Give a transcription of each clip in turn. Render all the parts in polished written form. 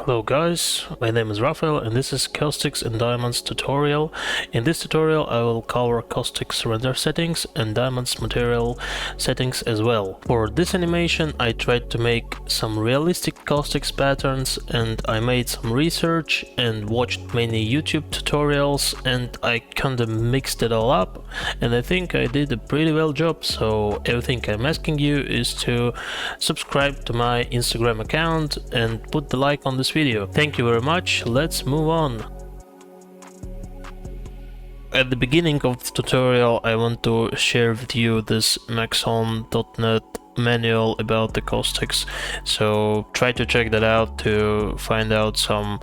Hello guys, my name is Raphael and this is Caustics and Diamonds tutorial. In this tutorial I will cover Caustics render settings and Diamonds material settings as well. For this animation I tried to make some realistic Caustics patterns, and I made some research and watched many YouTube tutorials, and I kinda mixed it all up, and I think I did a pretty well job. So everything I'm asking you is to subscribe to my Instagram account and put the like on this video. Thank you very much. Let's move on. At the beginning of the tutorial I want to share with you this maxon.net manual about the caustics, so try to check that out to find out some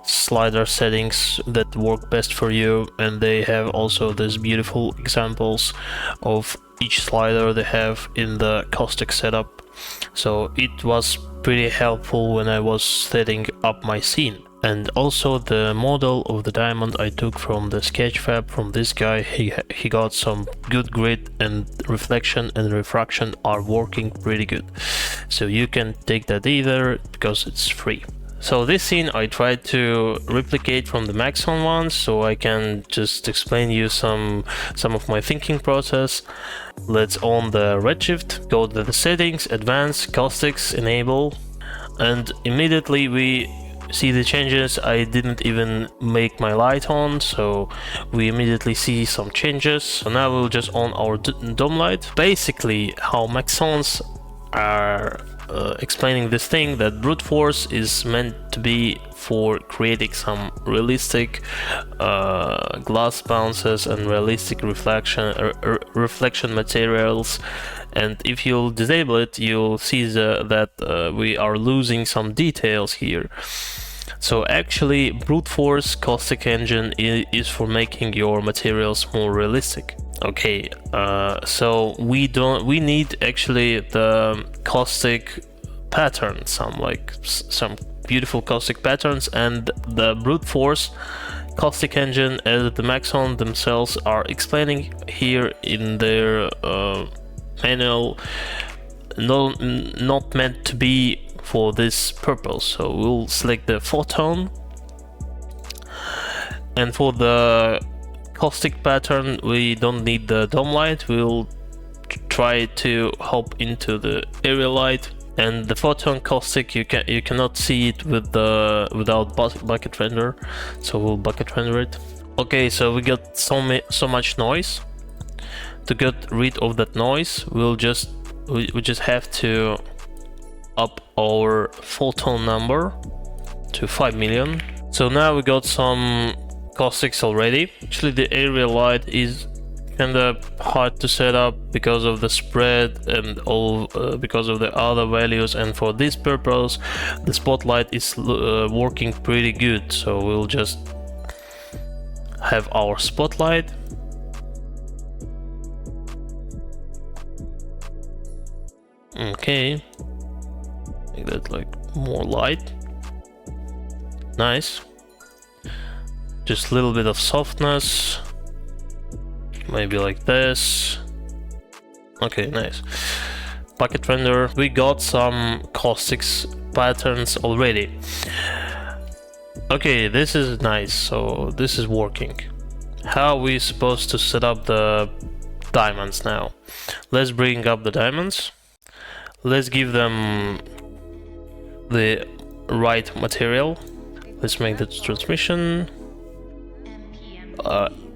slider settings that work best for you, and they have also these beautiful examples of each slider they have in the caustic setup. So it was pretty helpful when I was setting up my scene. And also the model of the diamond I took from the Sketchfab from this guy. He got some good grid, and reflection and refraction are working pretty good. So you can take that either because it's free. So this scene I tried to replicate from the Maxon one, so I can just explain you some of my thinking process. Let's on the Redshift, go to the settings, advanced, caustics, enable, and immediately we see the changes. I didn't even make my light on, so we immediately see some changes. So now we'll just on our dome light. Basically how Maxons are explaining this thing, that brute force is meant to be for creating some realistic glass bounces and realistic reflection materials, and if you'll disable it you'll see that we are losing some details here. So actually brute force caustic engine is for making your materials more realistic. Okay, so we need actually the caustic pattern, some beautiful caustic patterns, and the brute force caustic engine, as the Maxon themselves are explaining here in their manual, not meant to be for this purpose. So we'll select the photon, and for the caustic pattern we don't need the dome light. We'll try to hop into the area light, and the photon caustic you cannot see it with without bucket render, so we'll bucket render it. Okay, so we got so much noise. To get rid of that noise we just have to up our photon number to 5 million. So now we got some caustics already. Actually the area light is kinda hard to set up because of the spread and all because of the other values, and for this purpose the spotlight is working pretty good. So we'll just have our spotlight. Okay, make that like more light. Nice. Just a little bit of softness, maybe like this. Okay, nice. Bucket render. We got some caustics patterns already. Okay, this is nice. So this is working. How are we supposed to set up the diamonds now? Let's bring up the diamonds. Let's give them the right material. Let's make the transmission.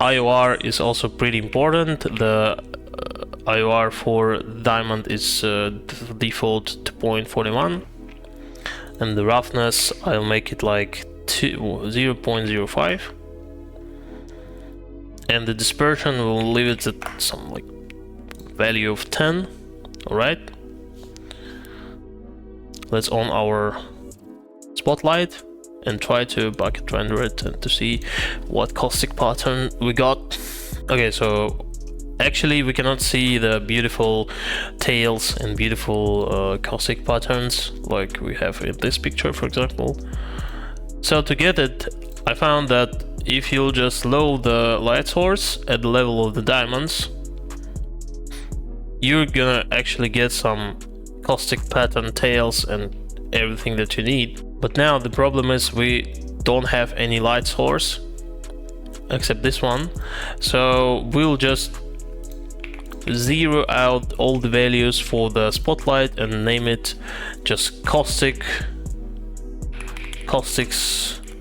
IOR is also pretty important. The IOR for diamond is default 2.41, and the roughness I'll make it like 0.05, and the dispersion we'll leave it at some like value of 10. Alright, let's on our spotlight and try to bucket render it and to see what caustic pattern we got. Okay, so actually we cannot see the beautiful tails and beautiful caustic patterns like we have in this picture, for example. So to get it, I found that if you'll just load the light source at the level of the diamonds, you're gonna actually get some caustic pattern tails and everything that you need. But now the problem is we don't have any light source except this one, so we'll just zero out all the values for the spotlight and name it just Caustics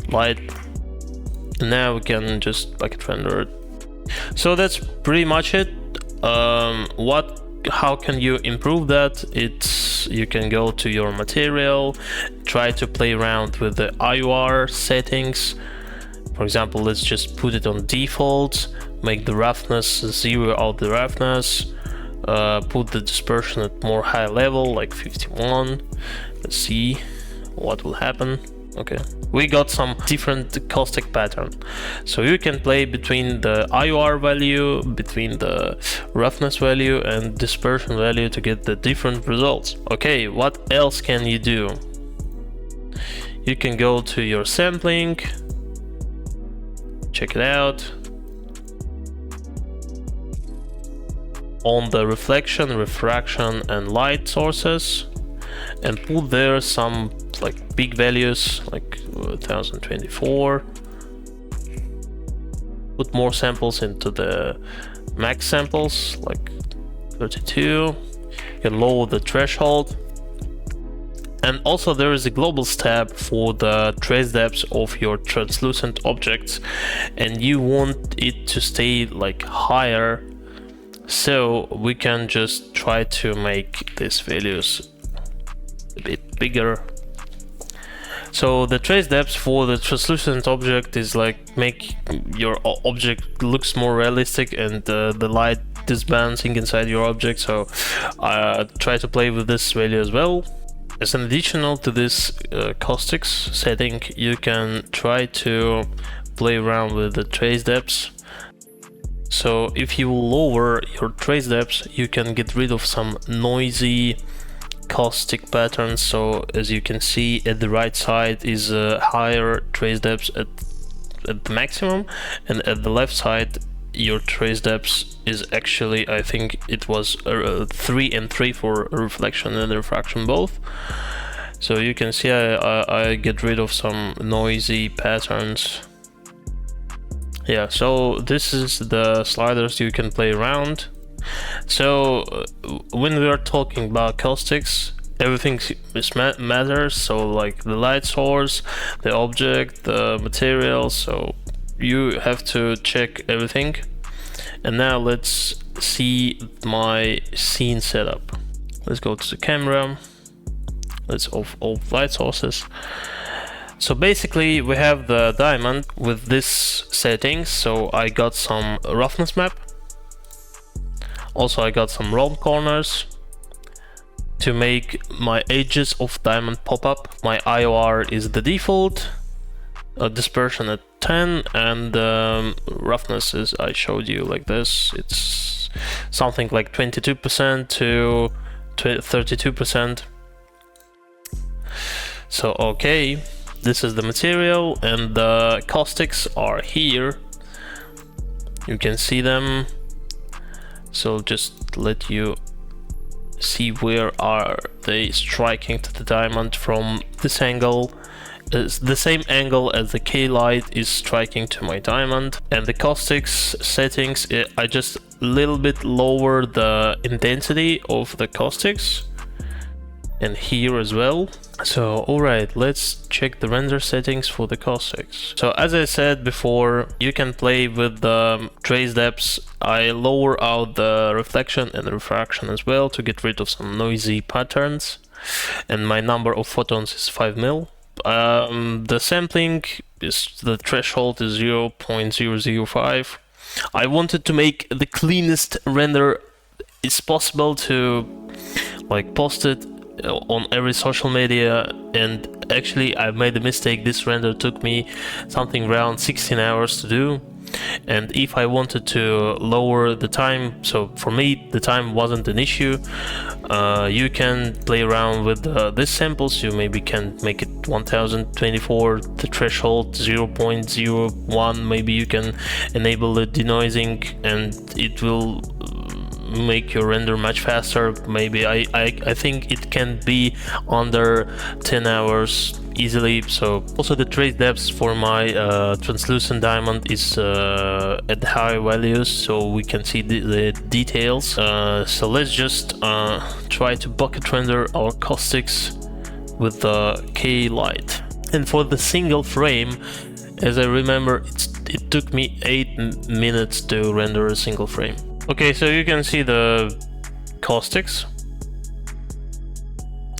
light. And now we can just bucket render it. So that's pretty much it. How can you improve that? You can go to your material, try to play around with the IOR settings. For example, let's just put it on default, make the roughness, zero out the roughness, put the dispersion at more high level, like 51. Let's see what will happen. Okay, we got some different caustic pattern. So you can play between the IOR value, between the roughness value and dispersion value to get the different results. Okay, what else can you do? You can go to your sampling, check it out. On the reflection, refraction and light sources, and put there some like big values like 1024. Put more samples into the max samples like 32. You can lower the threshold. And also there is a global tab for the trace depths of your translucent objects, and you want it to stay like higher, so we can just try to make these values a bit bigger. So the trace depth for the translucent object is like make your object looks more realistic and the light is bouncing inside your object. So try to play with this value as well. As an additional to this caustics setting, you can try to play around with the trace depths. So if you lower your trace depths, you can get rid of some noisy caustic patterns. So as you can see at the right side is higher trace depths at the maximum, and at the left side your trace depths is actually, I think it was 3 and 3 for reflection and refraction both. So you can see I get rid of some noisy patterns. Yeah, so this is the sliders you can play around. So when we are talking about caustics, everything matters. So like the light source, the object, the material, so you have to check everything. And now let's see my scene setup. Let's go to the camera. Let's off all light sources. So basically we have the diamond with this settings. So I got some roughness map. Also I got some round corners to make my edges of diamond pop up. My IOR is the default, dispersion at 10, and roughness is, I showed you like this, it's something like 22% to 32%. So okay, this is the material, and the caustics are here. You can see them. So just let you see where are they striking to the diamond from this angle. It's the same angle as the K light is striking to my diamond. And the caustics settings, I just a little bit lower the intensity of the caustics, and here as well. So alright, let's check the render settings for the caustics. So as I said before, you can play with the trace depths. I lower out the reflection and refraction as well to get rid of some noisy patterns, and my number of photons is 5 mil. The sampling is, the threshold is 0.005. I wanted to make the cleanest render it's possible to like post it on every social media, and actually I made a mistake. This render took me something around 16 hours to do, and if I wanted to lower the time, so for me the time wasn't an issue. You can play around with these samples. You maybe can make it 1024, the threshold 0.01. maybe you can enable the denoising and it will make your render much faster. Maybe I think it can be under 10 hours easily. So also the trace depth for my translucent diamond is at high values, so we can see the details. So let's just try to bucket render our caustics with the K light. And for the single frame, as I remember, it took me 8 minutes to render a single frame. Okay, so you can see the caustics.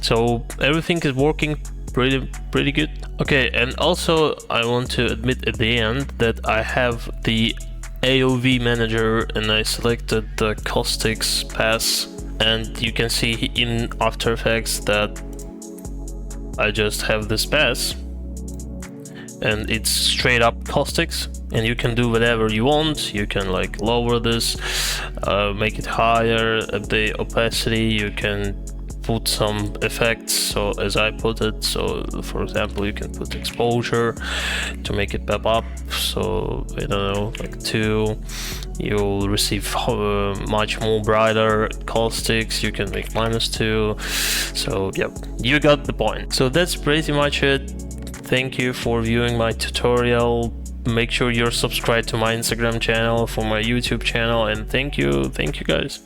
So everything is working pretty good. Okay, and also I want to admit at the end that I have the AOV manager and I selected the caustics pass, and you can see in After Effects that I just have this pass and it's straight up caustics, and you can do whatever you want. You can like lower this, make it higher at the opacity, you can put some effects, so as I put it, so for example you can put exposure to make it pop up, so I don't know, like 2, you'll receive much more brighter caustics. You can make -2, so yep, you got the point. So that's pretty much it. Thank you for viewing my tutorial. Make sure you're subscribed to my Instagram channel, for my YouTube channel, and thank you guys.